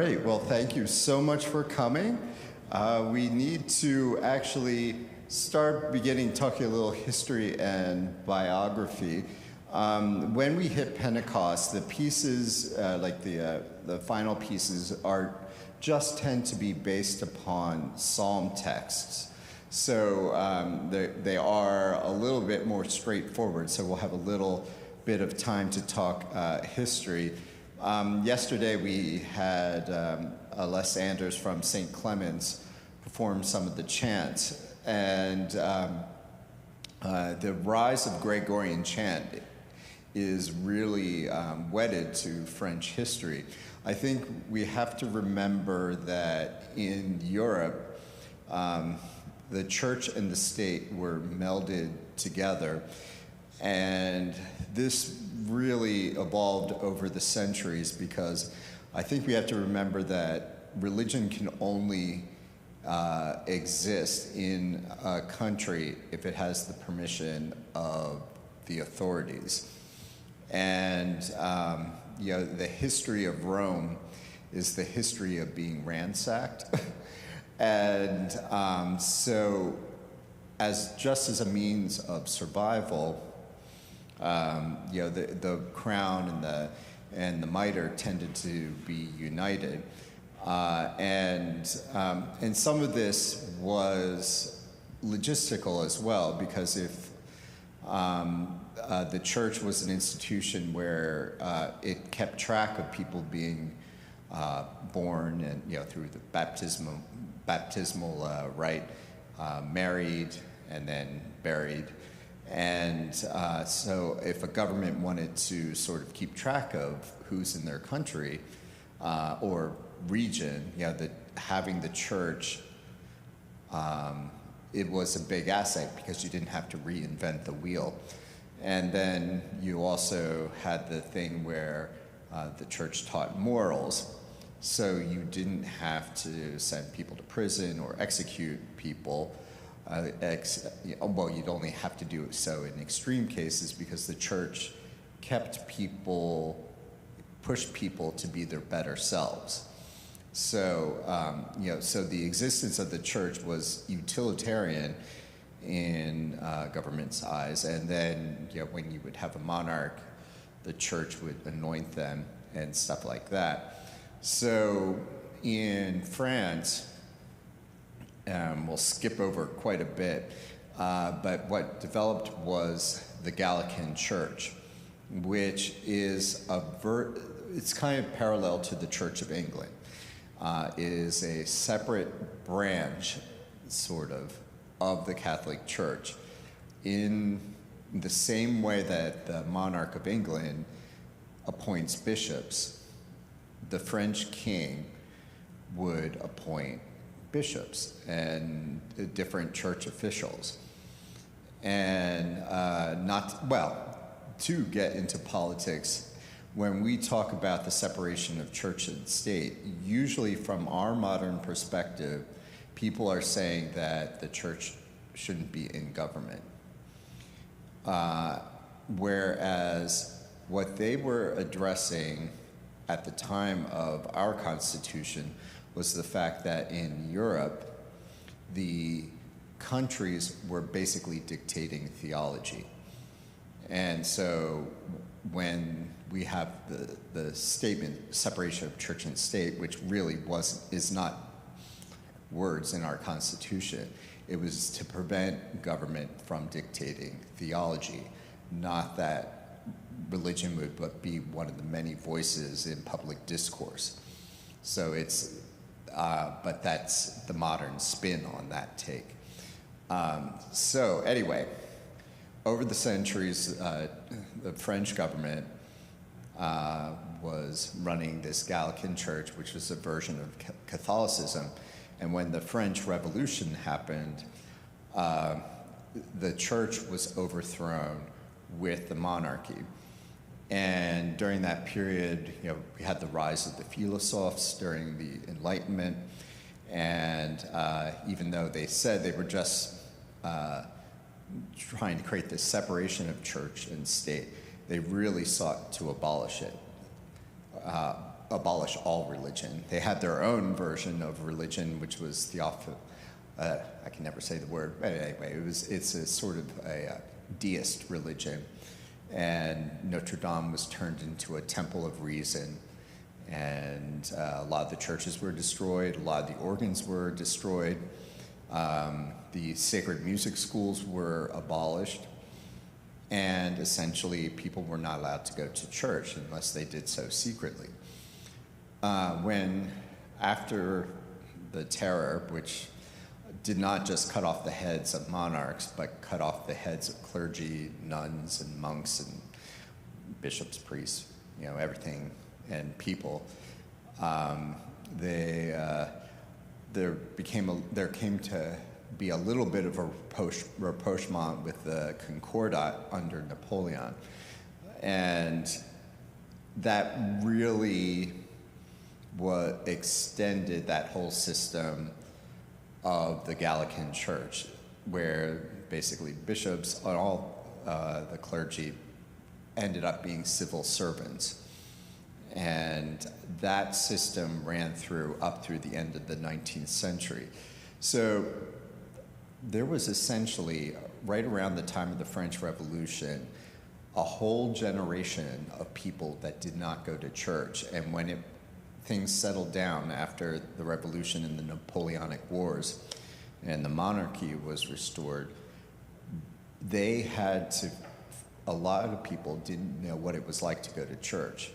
Great. Well, thank you so much for coming. We need to actually start beginning talking a little history and biography. When we hit Pentecost, the pieces, like the final pieces, tend to be based upon psalm texts. So they are a little bit more straightforward. So we'll have a little bit of time to talk history. Yesterday we had Les Anders from St. Clement's perform some of the chants, and the rise of Gregorian chant is really wedded to French history. I think we have to remember that in Europe, the church and the state were melded together, and this really evolved over the centuries, because I think we have to remember that religion can only exist in a country if it has the permission of the authorities. And the history of Rome is the history of being ransacked. And so just as a means of survival, the crown and the mitre tended to be united, and some of this was logistical as well, because if the church was an institution where it kept track of people being born and through the baptismal rite, married and then buried. And so if a government wanted to sort of keep track of who's in their country or region, having the church, it was a big asset, because you didn't have to reinvent the wheel. And then you also had the thing where the church taught morals, so you didn't have to send people to prison or execute people. You'd only have to do so in extreme cases, because the church pushed people to be their better selves. So, so the existence of the church was utilitarian in government's eyes. And then, when you would have a monarch, the church would anoint them and stuff like that. So in France, we'll skip over quite a bit, but what developed was the Gallican Church, which is it's kind of parallel to the Church of England. It is a separate branch, sort of the Catholic Church, in the same way that the monarch of England appoints bishops. The French king would appoint bishops and different church officials. And to get into politics, when we talk about the separation of church and state, usually from our modern perspective, people are saying that the church shouldn't be in government. Whereas what they were addressing at the time of our Constitution was the fact that in Europe, the countries were basically dictating theology. And so when we have the statement, separation of church and state, which really is not words in our Constitution, it was to prevent government from dictating theology, not that religion would be one of the many voices in public discourse. So but that's the modern spin on that take. So anyway, over the centuries, the French government was running this Gallican Church, which was a version of Catholicism. And when the French Revolution happened, the church was overthrown with the monarchy. And during that period, we had the rise of the philosophes during the Enlightenment. And even though they said they were just trying to create this separation of church and state, they really sought to abolish it. abolish all religion. They had their own version of religion, which was I can never say the word, but anyway, it's a sort of a deist religion. And Notre Dame was turned into a temple of reason, and a lot of the churches were destroyed, a lot of the organs were destroyed, the sacred music schools were abolished, and essentially people were not allowed to go to church unless they did so secretly. After the Terror, which did not just cut off the heads of monarchs, but cut off the heads of clergy, nuns, and monks, and bishops, priests, everything, and people. There came to be a little bit of a rapprochement with the Concordat under Napoleon, and that really extended that whole system of the Gallican Church, where basically bishops and all the clergy ended up being civil servants. And that system ran up through the end of the 19th century. So there was essentially, right around the time of the French Revolution, a whole generation of people that did not go to church. And when things settled down after the revolution and the Napoleonic Wars and the monarchy was restored, a lot of people didn't know what it was like to go to church,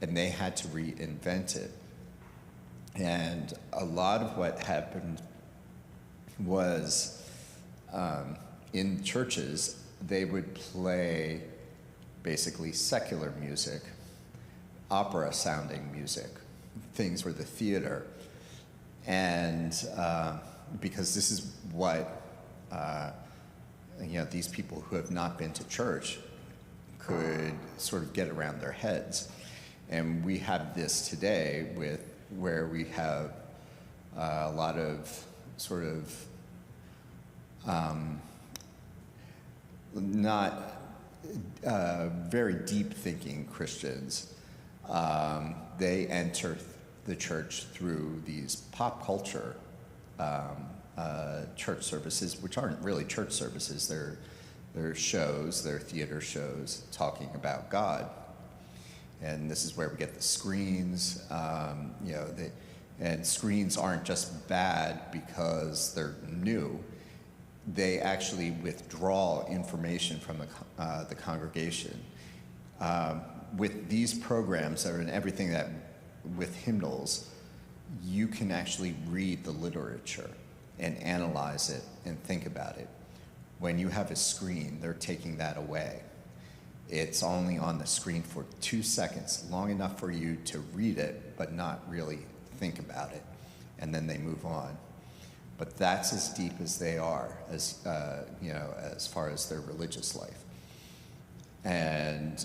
and they had to reinvent it. And a lot of what happened was in churches, they would play basically secular music, opera-sounding music, things for the theater. And because this is what these people who have not been to church could sort of get around their heads. And we have this today where we have a lot of sort of not very deep thinking Christians. They enter the church through these pop culture church services, which aren't really church services. They're shows, they're theater shows talking about God. And this is where we get the screens. And screens aren't just bad because they're new. They actually withdraw information from the congregation. With these programs and everything that, with hymnals, you can actually read the literature and analyze it and think about it. When you have a screen, they're taking that away. It's only on the screen for 2 seconds, long enough for you to read it, but not really think about it, and then they move on. But that's as deep as they are, as far as their religious life. And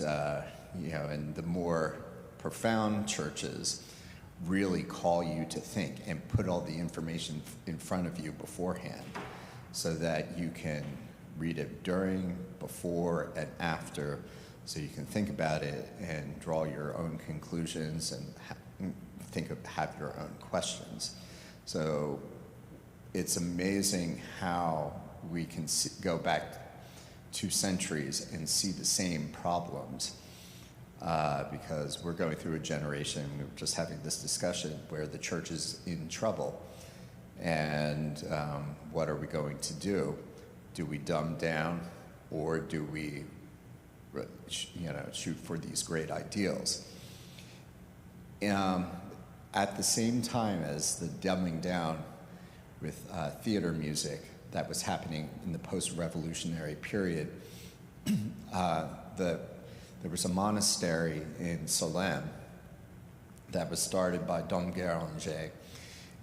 and the more profound churches really call you to think and put all the information in front of you beforehand, so that you can read it during, before, and after, so you can think about it and draw your own conclusions and have your own questions. So it's amazing how we can go back 2 centuries and see the same problems, because we're going through a generation, we were just having this discussion, where the church is in trouble. And what are we going to do? Do we dumb down, or do we shoot for these great ideals? At the same time as the dumbing down with theater music that was happening in the post-revolutionary period, there was a monastery in Salem that was started by Dom Guéranger,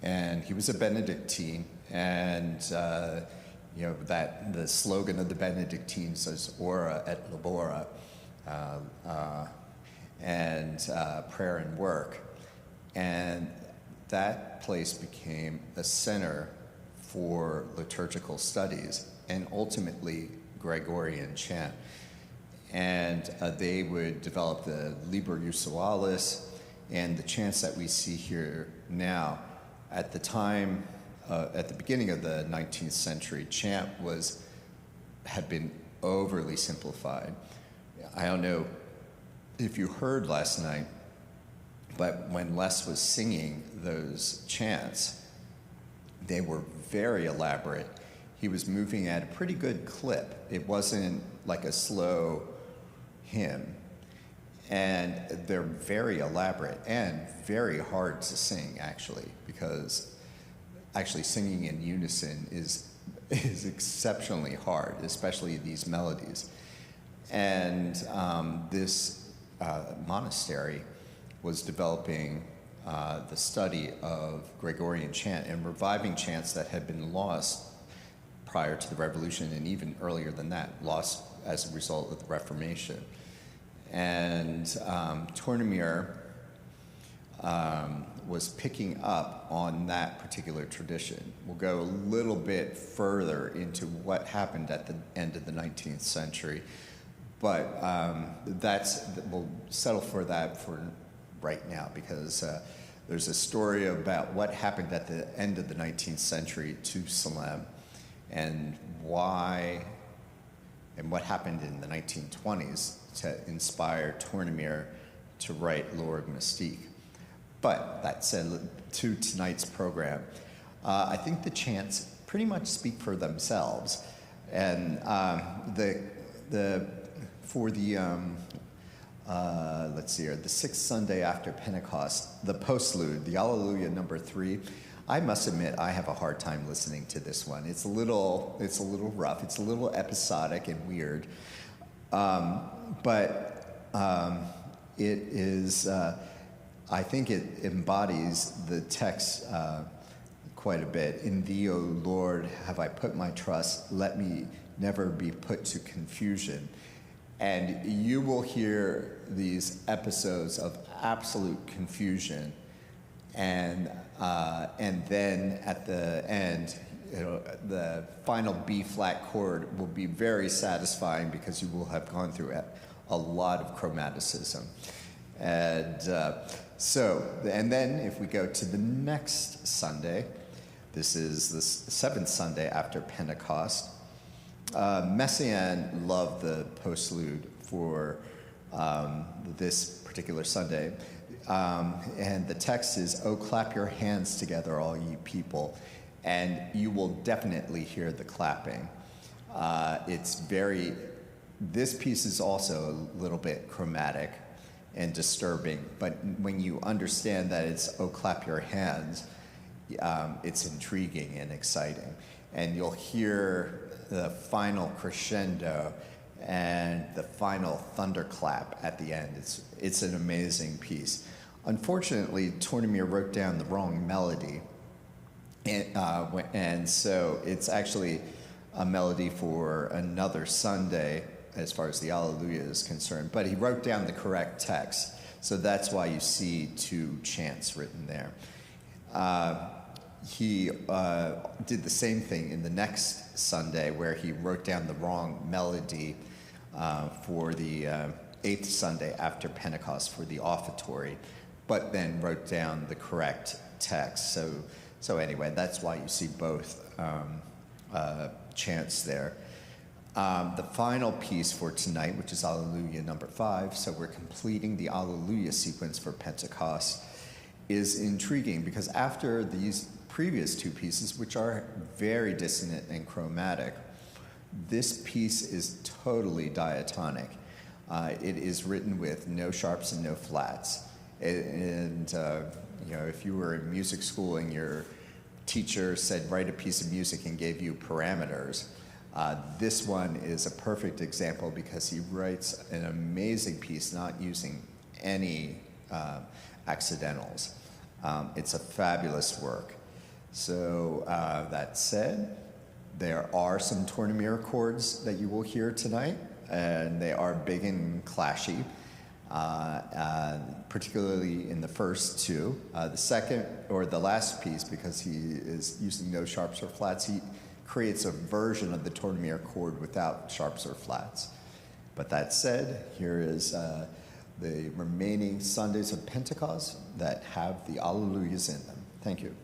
and he was a Benedictine, and that the slogan of the Benedictines is "Ora et labora," and prayer and work. And that place became a center for liturgical studies and ultimately Gregorian chant. And they would develop the Liber Usualis And the chants that we see here now, at the time, at the beginning of the 19th century, chant had been overly simplified. I don't know if you heard last night, but when Les was singing those chants, they were very elaborate. He was moving at a pretty good clip. It wasn't like a slow hymn. And they're very elaborate and very hard to sing, actually, because actually singing in unison is exceptionally hard, especially these melodies. And this monastery was developing the study of Gregorian chant and reviving chants that had been lost prior to the Revolution, and even earlier than that, lost as a result of the Reformation. And Tournemire was picking up on that particular tradition. We'll go a little bit further into what happened at the end of the 19th century, but we'll settle for that for right now, because there's a story about what happened at the end of the 19th century to Salem, and why, and what happened in the 1920s to inspire Tournemire to write Organ Mystique. But that said, to tonight's program, I think the chants pretty much speak for themselves. And let's see here, the sixth Sunday after Pentecost, the postlude, the Alleluia number 3, I must admit I have a hard time listening to this one. It's a little rough. It's a little episodic and weird. But it is, I think it embodies the text quite a bit. In thee, O Lord, have I put my trust. Let me never be put to confusion. And you will hear these episodes of absolute confusion. And then at the end, the final B-flat chord will be very satisfying, because you will have gone through a lot of chromaticism. And and then if we go to the next Sunday, this is the seventh Sunday after Pentecost. Messiaen loved the postlude for this particular Sunday. And the text is, "Oh, clap your hands together, all ye people." And you will definitely hear the clapping. This piece is also a little bit chromatic and disturbing, but when you understand that it's, "Oh, clap your hands," it's intriguing and exciting. And you'll hear the final crescendo and the final thunderclap at the end. It's an amazing piece. Unfortunately, Tournemire wrote down the wrong melody, and so it's actually a melody for another Sunday as far as the Alleluia is concerned, but he wrote down the correct text, so that's why you see 2 chants written there. He did the same thing in the next Sunday, where he wrote down the wrong melody for the 8th Sunday after Pentecost for the offertory, but then wrote down the correct text. So anyway, that's why you see both chants there. The final piece for tonight, which is Alleluia number 5, so we're completing the Alleluia sequence for Pentecost, is intriguing, because after these previous 2 pieces, which are very dissonant and chromatic, this piece is totally diatonic. It is written with no sharps and no flats. And if you were in music school and your teacher said, write a piece of music, and gave you parameters, this one is a perfect example, because he writes an amazing piece, not using any accidentals. It's a fabulous work. So that said, there are some Tournemire chords that you will hear tonight, and they are big and clashy, particularly in the first 2. The second, or the last piece, because he is using no sharps or flats, he creates a version of the Tournemire chord without sharps or flats. But that said, here is the remaining Sundays of Pentecost that have the Alleluias in them. Thank you.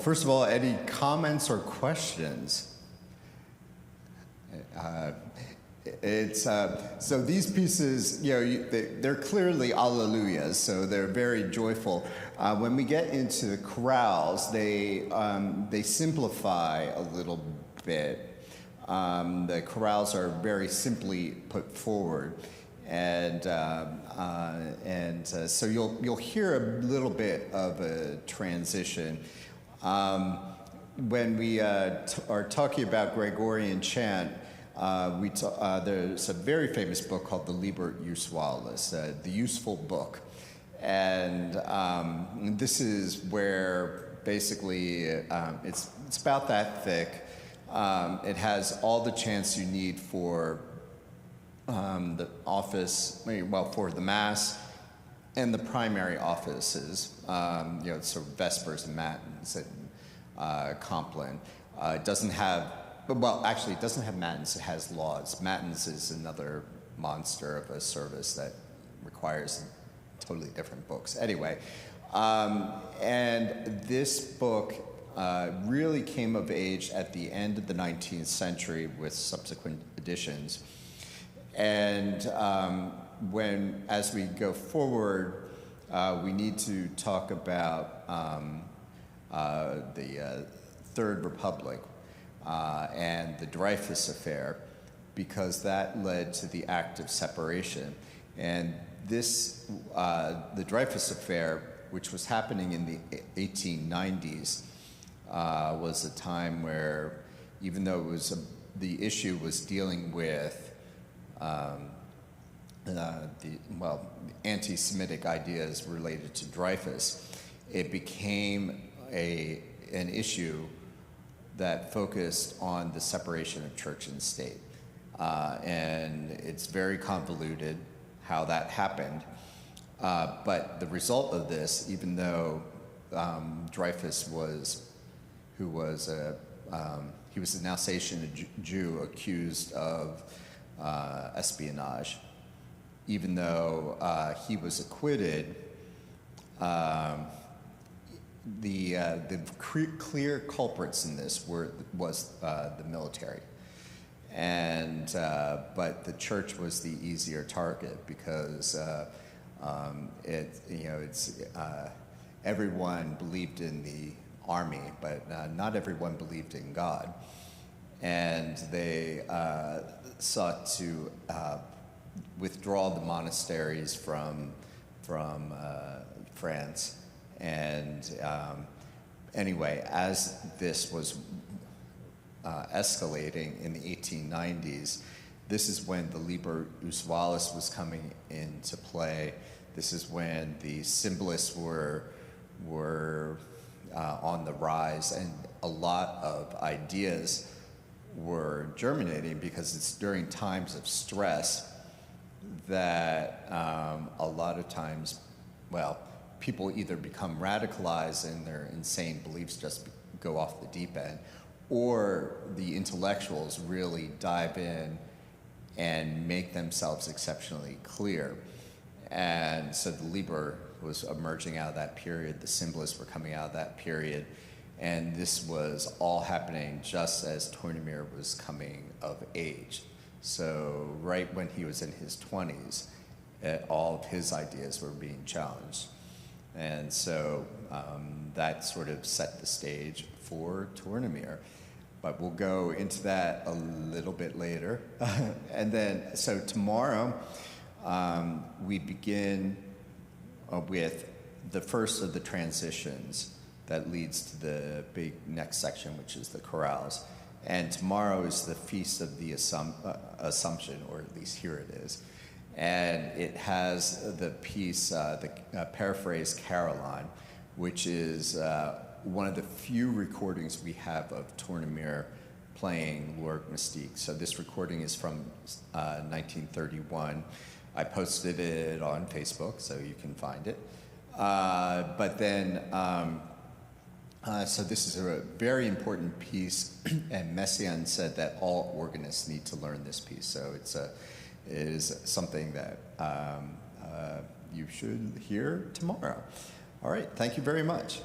first of all, any comments or questions? So these pieces, they're clearly alleluias, so they're very joyful. When we get into the chorales, they simplify a little bit. The chorales are very simply put forward, and so you'll hear a little bit of a transition. When we are talking about Gregorian chant, there's a very famous book called the Liber Usualis, the useful book. And this is where basically it's about that thick. It has all the chants you need for the office, for the Mass and the primary offices, sort of Vespers and Matins and Compline. It doesn't have, it doesn't have Matins, it has lauds. Matins is another monster of a service that requires totally different books. Anyway, and this book really came of age at the end of the 19th century with subsequent editions. And as we go forward, we need to talk about the Third Republic and the Dreyfus Affair, because that led to the Act of Separation. And this, the Dreyfus Affair, which was happening in the 1890s, was a time where, even though it was the issue was dealing with anti-Semitic ideas related to Dreyfus, it became an issue that focused on the separation of church and state. And it's very convoluted how that happened. But the result of this, even though Dreyfus he was an Alsatian Jew accused of espionage, even though he was acquitted, the clear culprits in this was the military, and but the church was the easier target because everyone believed in the army, but not everyone believed in God, and they sought to withdraw the monasteries from France. And anyway, as this was escalating in the 1890s, this is when the Liber Usualis was coming into play. This is when the symbolists were on the rise, and a lot of ideas were germinating, because it's during times of stress that a lot of times, people either become radicalized and their insane beliefs just go off the deep end, or the intellectuals really dive in and make themselves exceptionally clear. And so the Liber was emerging out of that period, the symbolists were coming out of that period, and this was all happening just as Tournemire was coming of age. So right when he was in his 20s, all of his ideas were being challenged. And so that sort of set the stage for Tournemire. But we'll go into that a little bit later. And then, so tomorrow, we begin with the first of the transitions that leads to the big next section, which is the chorales. And tomorrow is the Feast of the Assumption, or at least here it is. And it has the piece, the paraphrase Caroline, which is one of the few recordings we have of Tournemire playing L'Orgue Mystique. So this recording is from 1931. I posted it on Facebook, so you can find it. But then, so this is a very important piece, and Messiaen said that all organists need to learn this piece. So it is something that you should hear tomorrow. All right, thank you very much.